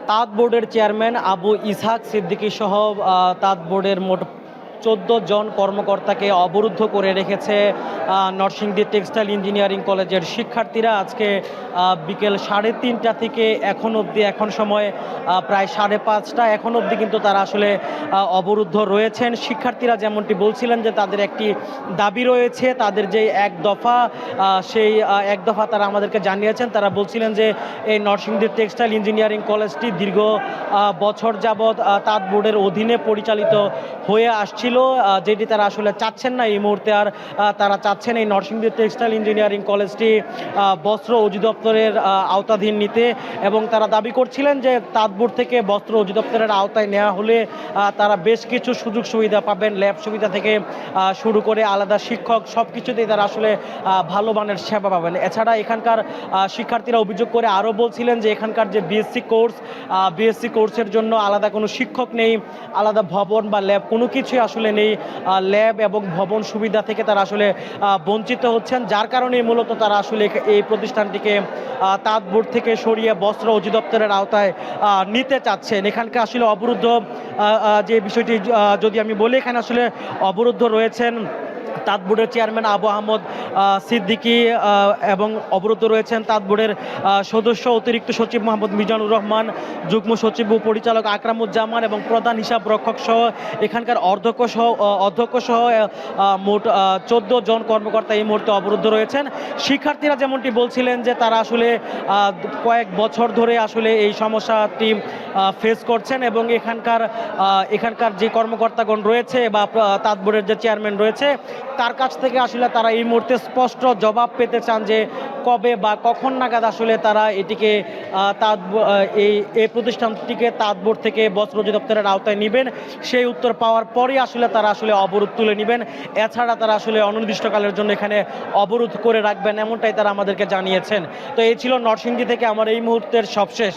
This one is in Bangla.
তাঁত বোর্ডের চেয়ারম্যান আবু ইসহাক সিদ্দিকী সহ তাঁত বোর্ডের মোট 14 জন কর্মকর্তাকে অবরুদ্ধ করে রেখেছে নরসিংদী টেক্সটাইল ইঞ্জিনিয়ারিং কলেজের শিক্ষার্থীরা। আজকে বিকেল 3:30 থেকে এখন সময় প্রায় 5:30, এখন অবধি কিন্তু তারা আসলে অবরুদ্ধ রয়েছেন। শিক্ষার্থীরা যেমনটি বলছিলেন যে তাদের একটি দাবি রয়েছে, তাদের যে এক দফা, সেই এক দফা তারা আমাদেরকে জানিয়েছেন। তারা বলছিলেন যে এই নরসিংদী টেক্সটাইল ইঞ্জিনিয়ারিং কলেজটি দীর্ঘ বছর যাবৎ তাঁত বোর্ডের অধীনে পরিচালিত হয়ে আসছিল, যেটি তারা আসলে চাচ্ছেন না এই মুহূর্তে। আর তারা চাচ্ছেন এই নরসিংদী টেক্সটাইল ইঞ্জিনিয়ারিং কলেজটি বস্ত্র অধিদপ্তরের আওতাধীন নিতে, এবং তারা দাবি করছিলেন যে তাঁত বোর্ড থেকে বস্ত্র অধিদপ্তরের আওতায় নেওয়া হলে তারা বেশ কিছু সুযোগ সুবিধা পাবেন, ল্যাব সুবিধা থেকে শুরু করে আলাদা শিক্ষক, সব কিছুতেই তারা আসলে ভালো মানের সেবা পাবেন। এছাড়া এখানকার শিক্ষার্থীরা অভিযোগ করে আরও বলছিলেন যে এখানকার যে বিএসসি কোর্সের জন্য আলাদা কোনো শিক্ষক নেই, আলাদা ভবন বা ল্যাব কোনো কিছুই আসলে নেই। ল্যাব এবং ভবন সুবিধা থেকে তারা আসলে বঞ্চিত হচ্ছেন, যার কারণে মূলত তারা আসলে এই প্রতিষ্ঠানটিকে তাঁত বোর্ড থেকে সরিয়ে বস্ত্র অধিদপ্তরের আওতায় নিতে চাচ্ছেন। এখানকার আসলে অবরুদ্ধ যে বিষয়টি যদি আমি বলি, এখানে আসলে অবরুদ্ধ রয়েছেন তাঁত বোর্ডের চেয়ারম্যান আবু আহমদ সিদ্দিকী, এবং অবরুদ্ধ রয়েছেন তাঁত বোর্ডের সদস্য অতিরিক্ত সচিব মোহাম্মদ মিজানুর রহমান, যুগ্ম সচিব ও পরিচালক আকরামুজ্জামান এবং প্রধান হিসাব রক্ষক সহ এখানকার অধ্যক্ষ সহ মোট 14 জন কর্মকর্তা এই মুহূর্তে অবরুদ্ধ রয়েছেন। শিক্ষার্থীরা যেমনটি বলছিলেন যে তারা আসলে কয়েক বছর ধরে আসলে এই সমস্যাটি ফেস করছেন, এবং এখানকার যে কর্মকর্তাগণ রয়েছে বা তাঁত বোর্ডের যে চেয়ারম্যান রয়েছে তার কাছ থেকে আসলে তারা এই মুহূর্তে স্পষ্ট জবাব পেতে চান যে কবে বা কখন নাগাদ আসলে তারা এটিকে এই প্রতিষ্ঠানটিকে তাঁত বোর্ড থেকে বস্ত্র অধিদপ্তরের আওতায় নেবেন। সেই উত্তর পাওয়ার পরই আসলে তারা আসলে অবরোধ তুলে নেবেন। এছাড়া তারা আসলে অনির্দিষ্টকালের জন্য এখানে অবরোধ করে রাখবেন, এমনটাই তারা আমাদেরকে জানিয়েছেন। তো এই ছিল নরসিংদী থেকে আমার এই মুহূর্তের সবশেষ।